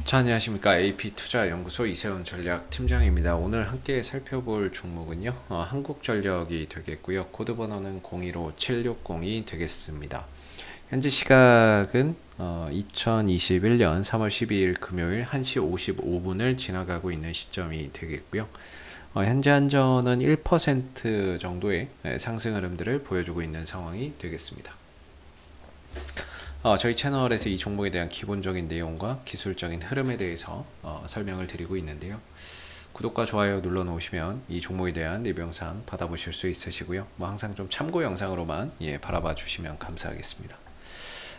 자, 안녕하십니까. AP투자연구소 이세훈 전략팀장입니다. 오늘 함께 살펴볼 종목은요, 한국전력이 되겠고요. 코드번호는 025760이 되겠습니다. 현재 시각은 2021년 3월 12일 금요일 1시 55분을 지나가고 있는 시점이 되겠고요. 현재 한전은 1% 정도의 상승 흐름들을 보여주고 있는 상황이 되겠습니다. 저희 채널에서 이 종목에 대한 기본적인 내용과 기술적인 흐름에 대해서 설명을 드리고 있는데요. 구독과 좋아요 눌러 놓으시면 이 종목에 대한 리뷰 영상 받아보실 수 있으시고요. 항상 좀 참고 영상으로만 바라봐 주시면 감사하겠습니다.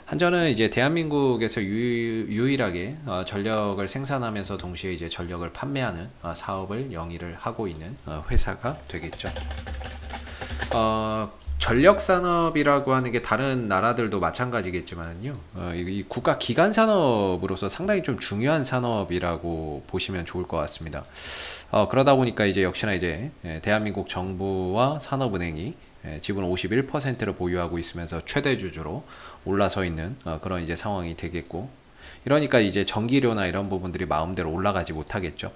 한전은 이제 대한민국에서 유일하게 전력을 생산하면서 동시에 이제 전력을 판매하는 사업을 영위를 하고 있는 회사가 되겠죠. 전력산업이라고 하는 게 다른 나라들도 마찬가지겠지만요, 이 국가 기관 산업으로서 상당히 좀 중요한 산업이라고 보시면 좋을 것 같습니다. 그러다 보니까 이제 역시나 이제 대한민국 정부와 산업은행이 지분 51%를 보유하고 있으면서 최대 주주로 올라서 있는 그런 이제 상황이 되겠고, 이러니까 이제 전기료나 이런 부분들이 마음대로 올라가지 못하겠죠.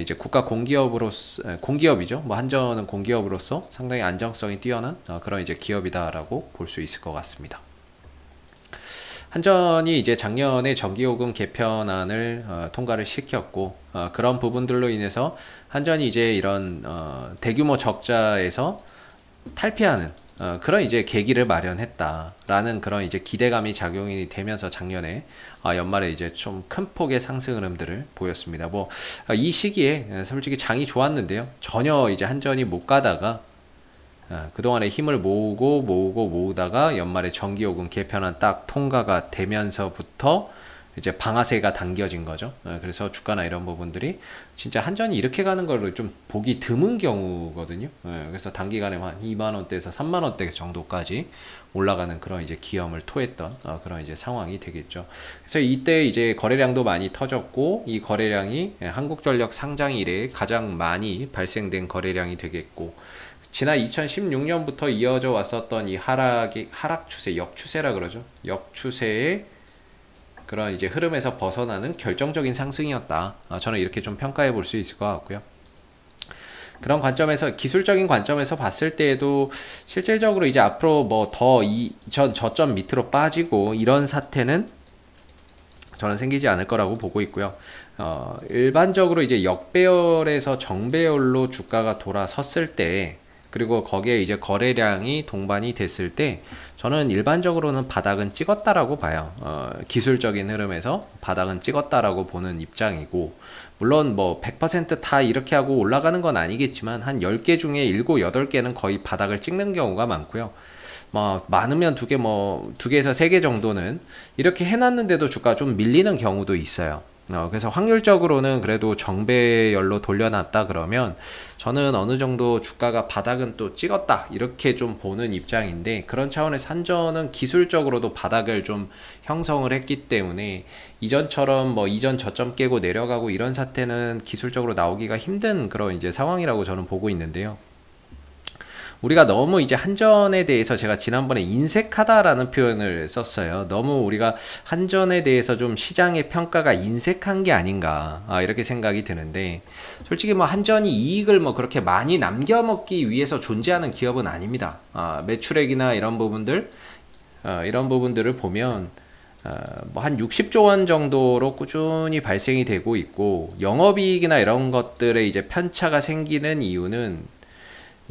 이제 국가 공기업이죠. 한전은 공기업으로서 상당히 안정성이 뛰어난 그런 이제 기업이다라고 볼 수 있을 것 같습니다. 한전이 이제 작년에 전기요금 개편안을 통과를 시켰고, 그런 부분들로 인해서 한전이 이제 이런 대규모 적자에서 탈피하는 그런 이제 계기를 마련했다라는 그런 이제 기대감이 작용이 되면서 작년에 연말에 이제 좀 큰 폭의 상승 흐름들을 보였습니다. 이 시기에 솔직히 장이 좋았는데요, 전혀 이제 한전이 못 가다가 그동안에 힘을 모으다가 연말에 전기요금 개편안 딱 통과가 되면서부터 이제 방아쇠가 당겨진 거죠. 그래서 주가나 이런 부분들이 진짜 한전이 이렇게 가는 거를 좀 보기 드문 경우거든요. 그래서 단기간에 한 2만원대에서 3만원대 정도까지 올라가는 그런 이제 기염을 토했던 그런 이제 상황이 되겠죠. 그래서 이때 이제 거래량도 많이 터졌고, 이 거래량이 한국전력 상장 이래 가장 많이 발생된 거래량이 되겠고, 지난 2016년부터 이어져 왔었던 이 하락 추세, 역추세라 그러죠. 역추세의 그런 이제 흐름에서 벗어나는 결정적인 상승이었다. 저는 이렇게 좀 평가해 볼 수 있을 것 같고요. 그런 관점에서, 기술적인 관점에서 봤을 때에도 실질적으로 이제 앞으로 더 저점 밑으로 빠지고 이런 사태는 저는 생기지 않을 거라고 보고 있고요. 일반적으로 이제 역배열에서 정배열로 주가가 돌아섰을 때, 그리고 거기에 이제 거래량이 동반이 됐을 때, 저는 일반적으로는 바닥은 찍었다라고 봐요. 기술적인 흐름에서 바닥은 찍었다라고 보는 입장이고, 물론 100% 이렇게 하고 올라가는 건 아니겠지만 한 10개 중에 7, 8개는 거의 바닥을 찍는 경우가 많고요. 많으면 2개에서 3개 정도는 이렇게 해놨는데도 주가가 좀 밀리는 경우도 있어요. 그래서 확률적으로는 그래도 정배열로 돌려놨다 그러면 저는 어느 정도 주가가 바닥은 또 찍었다 이렇게 좀 보는 입장인데, 그런 차원에서 한전은 기술적으로도 바닥을 좀 형성을 했기 때문에 이전처럼 이전 저점 깨고 내려가고 이런 사태는 기술적으로 나오기가 힘든 그런 이제 상황이라고 저는 보고 있는데요. 우리가 너무 이제 한전에 대해서, 제가 지난번에 인색하다라는 표현을 썼어요. 너무 우리가 한전에 대해서 좀 시장의 평가가 인색한 게 아닌가, 이렇게 생각이 드는데, 솔직히 한전이 이익을 그렇게 많이 남겨먹기 위해서 존재하는 기업은 아닙니다. 매출액이나 이런 부분들을 보면 한 60조 원 정도로 꾸준히 발생이 되고 있고, 영업이익이나 이런 것들에 이제 편차가 생기는 이유는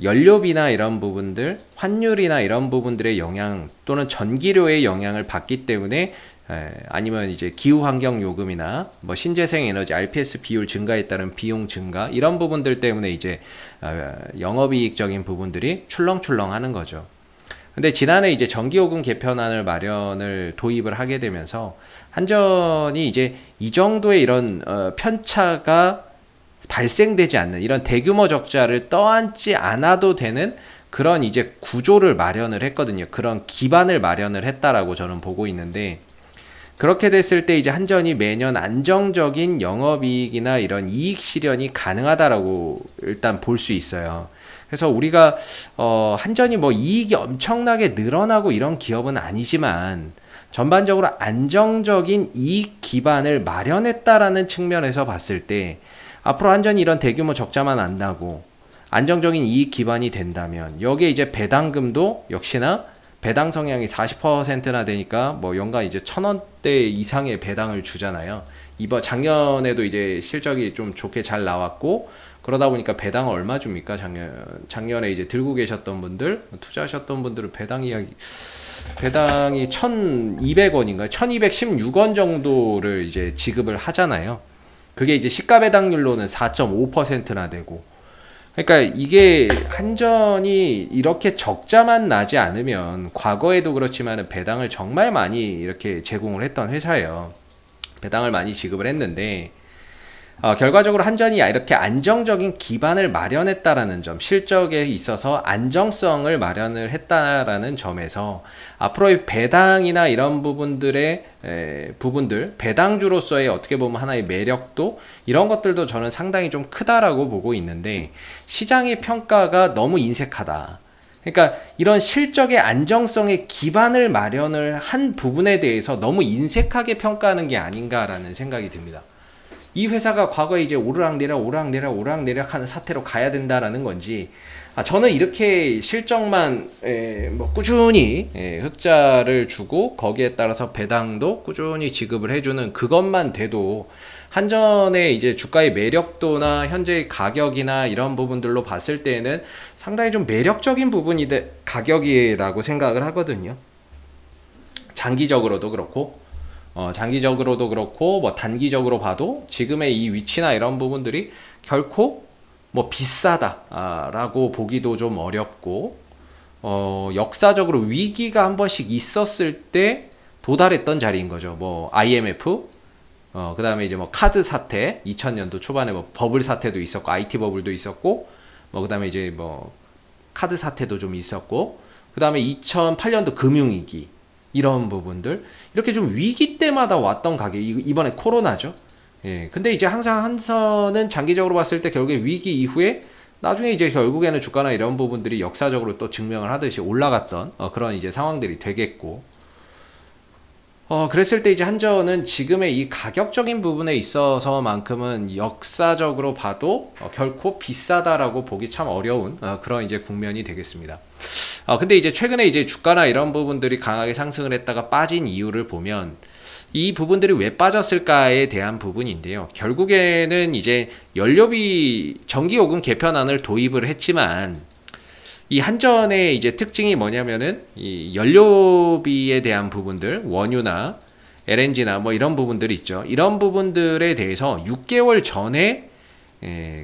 연료비나 이런 부분들, 환율이나 이런 부분들의 영향, 또는 전기료의 영향을 받기 때문에, 아니면 이제 기후환경 요금이나 신재생 에너지 RPS 비율 증가에 따른 비용 증가, 이런 부분들 때문에 이제 영업이익적인 부분들이 출렁출렁 하는 거죠. 근데 지난해 이제 전기요금 개편안을 도입을 하게 되면서 한전이 이제 이 정도의 이런 편차가 발생되지 않는, 이런 대규모 적자를 떠안지 않아도 되는 그런 이제 구조를 마련을 했거든요. 그런 기반을 마련을 했다라고 저는 보고 있는데, 그렇게 됐을 때 이제 한전이 매년 안정적인 영업이익이나 이런 이익 실현이 가능하다라고 일단 볼 수 있어요. 그래서 우리가 한전이 이익이 엄청나게 늘어나고 이런 기업은 아니지만, 전반적으로 안정적인 이익 기반을 마련했다라는 측면에서 봤을 때 앞으로 한전이 이런 대규모 적자만 안 나고 안정적인 이익 기반이 된다면 여기에 이제 배당금도 역시나 배당 성향이 40%나 되니까 뭐 연간 이제 1,000원대 이상의 배당을 주잖아요. 이번 작년에도 이제 실적이 좀 좋게 잘 나왔고 그러다 보니까 배당을 얼마 줍니까? 작년에 이제 들고 계셨던 분들, 투자하셨던 분들은 배당이 1,200원인가요? 1,216원 정도를 이제 지급을 하잖아요. 그게 이제 시가 배당률로는 4.5%나 되고. 그러니까 이게 한전이 이렇게 적자만 나지 않으면 과거에도 그렇지만 배당을 정말 많이 이렇게 제공을 했던 회사예요. 배당을 많이 지급을 했는데 결과적으로 한전이 이렇게 안정적인 기반을 마련했다라는 점, 실적에 있어서 안정성을 마련을 했다라는 점에서 앞으로의 배당이나 이런 부분들, 배당주로서의 어떻게 보면 하나의 매력도 이런 것들도 저는 상당히 좀 크다라고 보고 있는데 시장의 평가가 너무 인색하다. 그러니까 이런 실적의 안정성의 기반을 마련을 한 부분에 대해서 너무 인색하게 평가하는 게 아닌가라는 생각이 듭니다. 이 회사가 과거에 이제 오르락내리락 하는 사태로 가야 된다라는 건지, 저는 이렇게 실적만 뭐 꾸준히 흑자를 주고 거기에 따라서 배당도 꾸준히 지급을 해주는 그것만 돼도 한전의 이제 주가의 매력도나 현재의 가격이나 이런 부분들로 봤을 때는 상당히 좀 매력적인 부분이 가격이라고 생각을 하거든요. 장기적으로도 그렇고 뭐 단기적으로 봐도 지금의 이 위치나 이런 부분들이 결코 뭐 비싸다라고 보기도 좀 어렵고, 역사적으로 위기가 한 번씩 있었을 때 도달했던 자리인 거죠. 뭐 IMF, 그 다음에 이제 뭐 카드 사태, 2000년도 초반에 뭐 버블 사태도 있었고, IT 버블도 있었고, 뭐 그 다음에 이제 뭐 카드 사태도 좀 있었고, 그 다음에 2008년도 금융위기, 이런 부분들 이렇게 좀 위기 때마다 왔던 가격, 이번에 코로나죠. 근데 이제 항상 한전은 장기적으로 봤을 때 결국에 위기 이후에 나중에 이제 결국에는 주가나 이런 부분들이 역사적으로 또 증명을 하듯이 올라갔던 그런 이제 상황들이 되겠고, 그랬을 때 이제 한전은 지금의 이 가격적인 부분에 있어서만큼은 역사적으로 봐도 결코 비싸다라고 보기 참 어려운 그런 이제 국면이 되겠습니다. 근데 이제 최근에 이제 주가나 이런 부분들이 강하게 상승을 했다가 빠진 이유를 보면 이 부분들이 왜 빠졌을까에 대한 부분인데요. 결국에는 이제 연료비 전기요금 개편안을 도입을 했지만 이 한전의 이제 특징이 뭐냐면은 이 연료비에 대한 부분들, 원유나 LNG나 뭐 이런 부분들이 있죠. 이런 부분들에 대해서 6개월 전에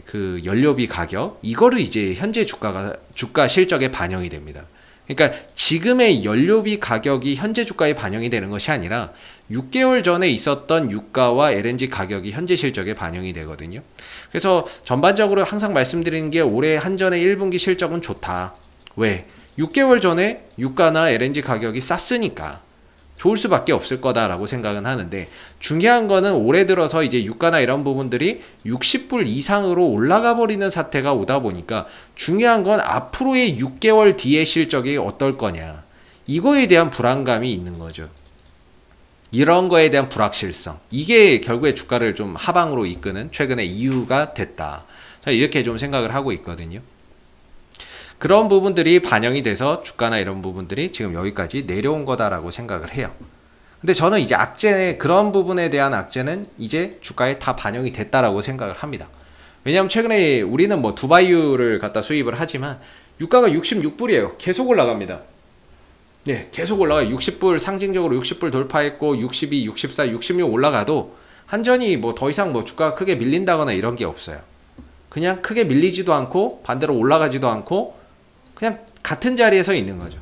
그 연료비 가격, 이거를 이제 현재 주가 실적에 반영이 됩니다. 그러니까 지금의 연료비 가격이 현재 주가에 반영이 되는 것이 아니라 6개월 전에 있었던 유가와 LNG 가격이 현재 실적에 반영이 되거든요. 그래서 전반적으로 항상 말씀드리는 게 올해 한전의 1분기 실적은 좋다. 왜? 6개월 전에 유가나 LNG 가격이 쌌으니까 좋을 수밖에 없을 거다라고 생각은 하는데, 중요한 거는 올해 들어서 이제 유가나 이런 부분들이 60불 이상으로 올라가 버리는 사태가 오다 보니까 중요한 건 앞으로의 6개월 뒤의 실적이 어떨 거냐, 이거에 대한 불안감이 있는 거죠. 이런 거에 대한 불확실성, 이게 결국에 주가를 좀 하방으로 이끄는 최근의 이유가 됐다, 이렇게 좀 생각을 하고 있거든요. 그런 부분들이 반영이 돼서 주가나 이런 부분들이 지금 여기까지 내려온 거다라고 생각을 해요. 근데 저는 이제 그런 부분에 대한 악재는 이제 주가에 다 반영이 됐다라고 생각을 합니다. 왜냐하면 최근에 우리는 뭐 두바이유를 갖다 수입을 하지만 유가가 66불이에요. 계속 올라갑니다. 네, 계속 올라가요. 60불, 상징적으로 60불 돌파했고 62, 64, 66 올라가도 한전이 뭐 더 이상 뭐 주가가 크게 밀린다거나 이런 게 없어요. 그냥 크게 밀리지도 않고 반대로 올라가지도 않고 그냥 같은 자리에서 있는 거죠.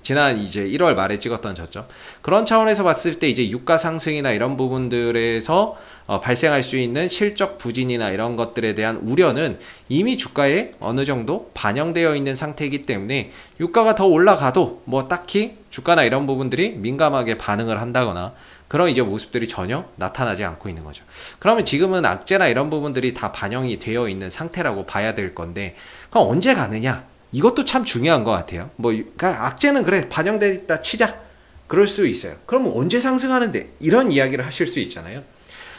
지난 이제 1월 말에 찍었던 저점. 그런 차원에서 봤을 때 이제 유가 상승이나 이런 부분들에서 발생할 수 있는 실적 부진이나 이런 것들에 대한 우려는 이미 주가에 어느 정도 반영되어 있는 상태이기 때문에 유가가 더 올라가도 뭐 딱히 주가나 이런 부분들이 민감하게 반응을 한다거나 그런 이제 모습들이 전혀 나타나지 않고 있는 거죠. 그러면 지금은 악재나 이런 부분들이 다 반영이 되어 있는 상태라고 봐야 될 건데, 그럼 언제 가느냐? 이것도 참 중요한 것 같아요. 뭐, 그러니까 악재는 그래, 반영돼 있다 치자. 그럴 수 있어요. 그럼 언제 상승하는데? 이런 이야기를 하실 수 있잖아요.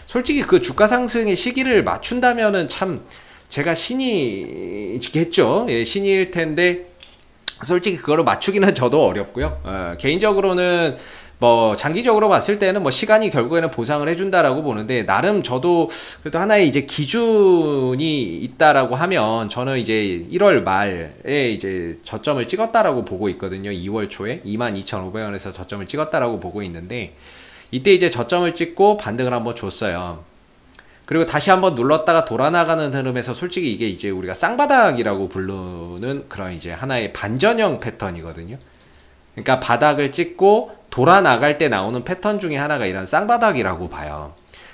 솔직히 그 주가 상승의 시기를 맞춘다면은 참 제가 신이겠죠. 예, 신일 텐데 솔직히 그거를 맞추기는 저도 어렵고요. 개인적으로는 뭐 장기적으로 봤을 때는 뭐 시간이 결국에는 보상을 해준다라고 보는데, 나름 저도 그래도 하나의 이제 기준이 있다라고 하면 저는 이제 1월 말에 이제 저점을 찍었다라고 보고 있거든요. 2월 초에 22,500원에서 저점을 찍었다라고 보고 있는데, 이때 이제 저점을 찍고 반등을 한번 줬어요. 그리고 다시 한번 눌렀다가 돌아나가는 흐름에서 솔직히 이게 이제 우리가 쌍바닥이라고 부르는 그런 이제 하나의 반전형 패턴이거든요. 그러니까 바닥을 찍고 돌아나갈 때 나오는 패턴 중에 하나가 이런 쌍바닥이라고 봐요.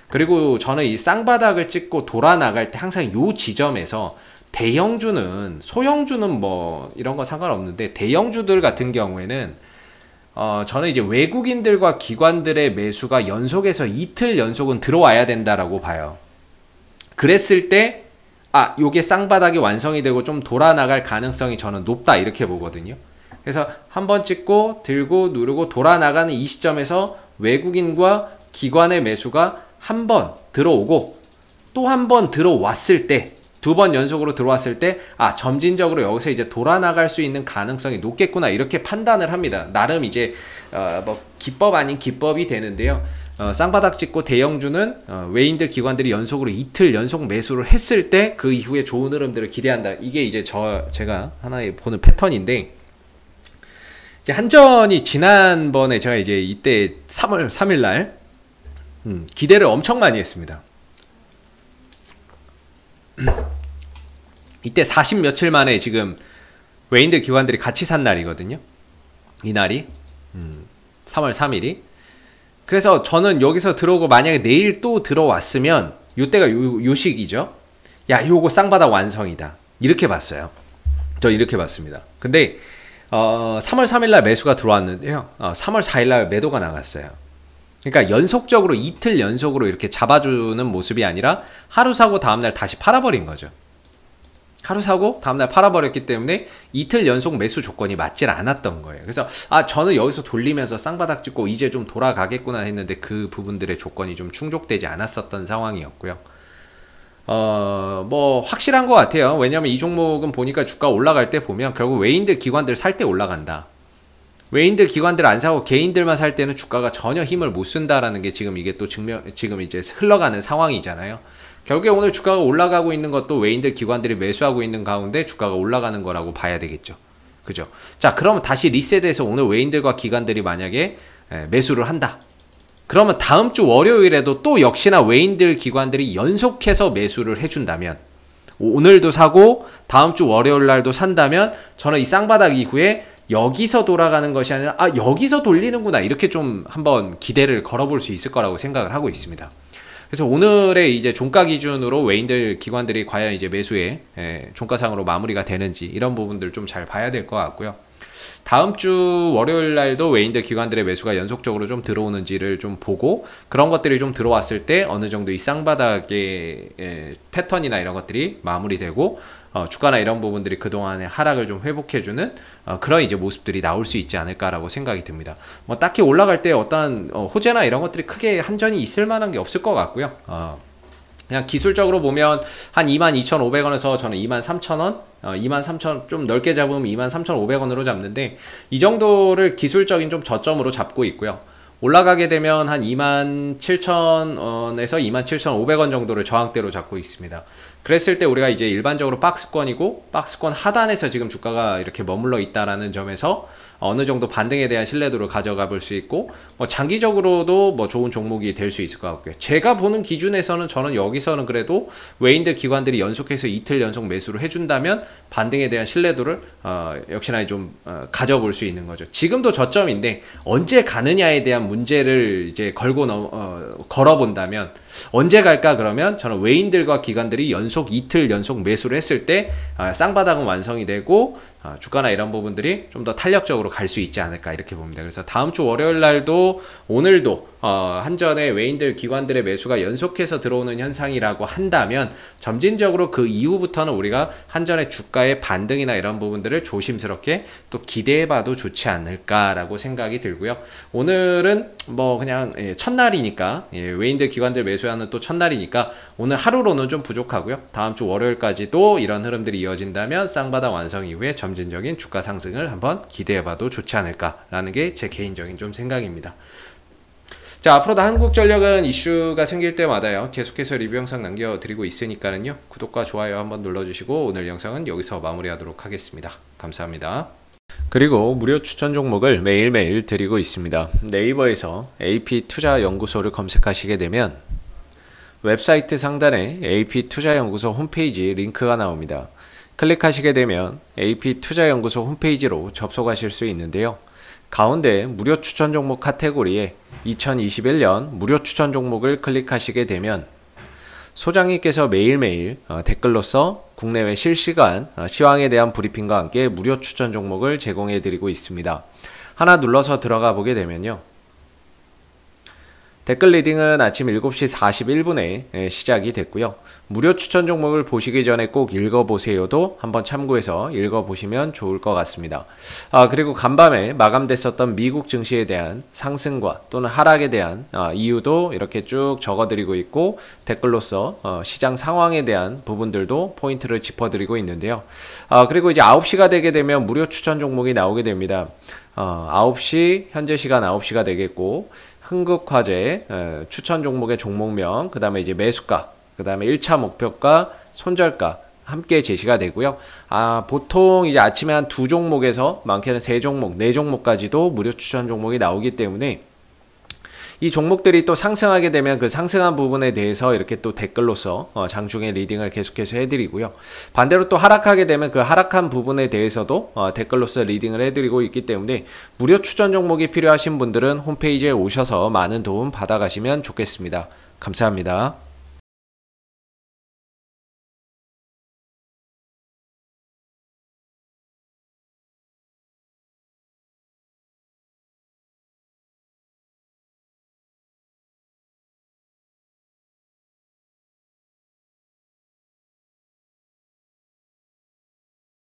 그리고 저는 이 쌍바닥을 찍고 돌아나갈 때 항상 요 지점에서 대형주는, 소형주는 뭐 이런 거 상관없는데 대형주들 같은 경우에는 저는 이제 외국인들과 기관들의 매수가 연속해서 이틀 연속은 들어와야 된다라고 봐요. 그랬을 때 요게 쌍바닥이 완성이 되고 좀 돌아나갈 가능성이 저는 높다, 이렇게 보거든요. 그래서 한번 찍고 들고 누르고 돌아나가는 이 시점에서 외국인과 기관의 매수가 한 번 들어오고 또 한 번 들어왔을 때, 두 번 연속으로 들어왔을 때 점진적으로 여기서 이제 돌아나갈 수 있는 가능성이 높겠구나, 이렇게 판단을 합니다. 나름 이제 뭐 기법 아닌 기법이 되는데요. 쌍바닥 찍고 대형주는 외인들 기관들이 연속으로 이틀 연속 매수를 했을 때 그 이후에 좋은 흐름들을 기대한다. 이게 이제 제가 하나의 보는 패턴인데, 이제 한전이 지난번에 제가 이제 이때 3월 3일 날 기대를 엄청 많이 했습니다. 이때 40 며칠 만에 지금 외인들 기관들이 같이 산 날이거든요. 이 날이 3월 3일이. 그래서 저는 여기서 들어오고 만약에 내일 또 들어왔으면 요때가 요 시기죠. 야, 요거 쌍바닥 완성이다, 이렇게 봤어요. 저 이렇게 봤습니다. 근데 3월 3일날 매수가 들어왔는데요. 3월 4일날 매도가 나갔어요. 그러니까 연속적으로 이틀 연속으로 이렇게 잡아주는 모습이 아니라 하루 사고 다음날 다시 팔아버린 거죠. 하루 사고 다음날 팔아버렸기 때문에 이틀 연속 매수 조건이 맞질 않았던 거예요. 그래서 저는 여기서 돌리면서 쌍바닥 찍고 이제 좀 돌아가겠구나 했는데 그 부분들의 조건이 좀 충족되지 않았었던 상황이었고요. 뭐 확실한 것 같아요. 왜냐면 이 종목은 보니까 주가 올라갈 때 보면 결국 외인들 기관들 살 때 올라간다. 외인들 기관들 안 사고 개인들만 살 때는 주가가 전혀 힘을 못 쓴다라는 게 지금 이게 또 지금 이제 흘러가는 상황이잖아요. 결국에 오늘 주가가 올라가고 있는 것도 외인들 기관들이 매수하고 있는 가운데 주가가 올라가는 거라고 봐야 되겠죠. 그죠? 자, 그러면 다시 리셋해서 오늘 외인들과 기관들이 만약에 매수를 한다. 그러면 다음 주 월요일에도 또 역시나 외인들 기관들이 연속해서 매수를 해준다면, 오늘도 사고 다음 주 월요일 날도 산다면 저는 이 쌍바닥 이후에 여기서 돌아가는 것이 아니라 여기서 돌리는구나, 이렇게 좀 한번 기대를 걸어볼 수 있을 거라고 생각을 하고 있습니다. 그래서 오늘의 이제 종가 기준으로 외인들 기관들이 과연 이제 매수에 종가상으로 마무리가 되는지 이런 부분들 좀 잘 봐야 될 것 같고요. 다음 주 월요일 날도 외인들 기관들의 매수가 연속적으로 좀 들어오는지를 좀 보고, 그런 것들이 좀 들어왔을 때 어느 정도 이 쌍바닥의 패턴이나 이런 것들이 마무리되고 주가나 이런 부분들이 그동안의 하락을 좀 회복해주는 그런 이제 모습들이 나올 수 있지 않을까라고 생각이 듭니다. 뭐 딱히 올라갈 때 어떠한 호재나 이런 것들이 크게 한전이 있을 만한 게 없을 것 같고요. 그냥 기술적으로 보면 한 22,500원에서 저는 23,000원, 23,000원 좀 넓게 잡으면 23,500원으로 잡는데, 이 정도를 기술적인 좀 저점으로 잡고 있고요. 올라가게 되면 한 27,000원에서 27,500원 정도를 저항대로 잡고 있습니다. 그랬을 때 우리가 이제 일반적으로 박스권이고 박스권 하단에서 지금 주가가 이렇게 머물러 있다라는 점에서 어느 정도 반등에 대한 신뢰도를 가져가 볼 수 있고, 장기적으로도 뭐 좋은 종목이 될 수 있을 것 같고요. 제가 보는 기준에서는 저는 여기서는 그래도 외인들 기관들이 연속해서 이틀 연속 매수를 해준다면 반등에 대한 신뢰도를 역시나 좀 가져볼 수 있는 거죠. 지금도 저점인데 언제 가느냐에 대한 문제를 이제 걸어본다면 언제 갈까? 그러면 저는 외인들과 기관들이 이틀 연속 매수를 했을 때 쌍바닥은 완성이 되고 주가나 이런 부분들이 좀 더 탄력적으로 갈 수 있지 않을까, 이렇게 봅니다. 그래서 다음 주 월요일 날도 오늘도 한전의 외인들 기관들의 매수가 연속해서 들어오는 현상이라고 한다면 점진적으로 그 이후부터는 우리가 한전의 주가의 반등이나 이런 부분들을 조심스럽게 또 기대해봐도 좋지 않을까라고 생각이 들고요. 오늘은 뭐 그냥 첫날이니까 외인들 기관들 매수하는 또 첫날이니까 오늘 하루로는 좀 부족하고요. 다음 주 월요일까지도 이런 흐름들이 이어진다면 쌍바닥 완성 이후에 점진적인 주가 상승을 한번 기대해봐도 좋지 않을까라는 게 제 개인적인 좀 생각입니다. 자, 앞으로도 한국전력은 이슈가 생길 때마다요 계속해서 리뷰 영상 남겨드리고 있으니까는요 구독과 좋아요 한번 눌러주시고 오늘 영상은 여기서 마무리하도록 하겠습니다. 감사합니다. 그리고 무료 추천 종목을 매일매일 드리고 있습니다. 네이버에서 AP투자연구소를 검색하시게 되면 웹사이트 상단에 AP투자연구소 홈페이지 링크가 나옵니다. 클릭하시게 되면 AP투자연구소 홈페이지로 접속하실 수 있는데요. 가운데 무료 추천 종목 카테고리에 2021년 무료 추천 종목을 클릭하시게 되면 소장님께서 매일매일 댓글로서 국내외 실시간 시황에 대한 브리핑과 함께 무료 추천 종목을 제공해 드리고 있습니다. 하나 눌러서 들어가 보게 되면요. 댓글 리딩은 아침 7시 41분에 시작이 됐고요. 무료 추천 종목을 보시기 전에 꼭 읽어보세요도 한번 참고해서 읽어보시면 좋을 것 같습니다. 그리고 간밤에 마감됐었던 미국 증시에 대한 상승과 또는 하락에 대한 이유도 이렇게 쭉 적어드리고 있고 댓글로서 시장 상황에 대한 부분들도 포인트를 짚어드리고 있는데요. 그리고 이제 9시가 되게 되면 무료 추천 종목이 나오게 됩니다. 9시 현재 시간 9시가 되겠고 흥국화재 추천 종목의 종목명, 그 다음에 이제 매수가, 그 다음에 1차 목표가, 손절가 함께 제시가 되고요. 보통 이제 아침에 한 2종목에서 많게는 3종목, 4종목까지도 무료 추천 종목이 나오기 때문에 이 종목들이 또 상승하게 되면 그 상승한 부분에 대해서 이렇게 또 댓글로서 장중에 리딩을 계속해서 해드리고요. 반대로 또 하락하게 되면 그 하락한 부분에 대해서도 댓글로서 리딩을 해드리고 있기 때문에 무료 추천 종목이 필요하신 분들은 홈페이지에 오셔서 많은 도움 받아가시면 좋겠습니다. 감사합니다.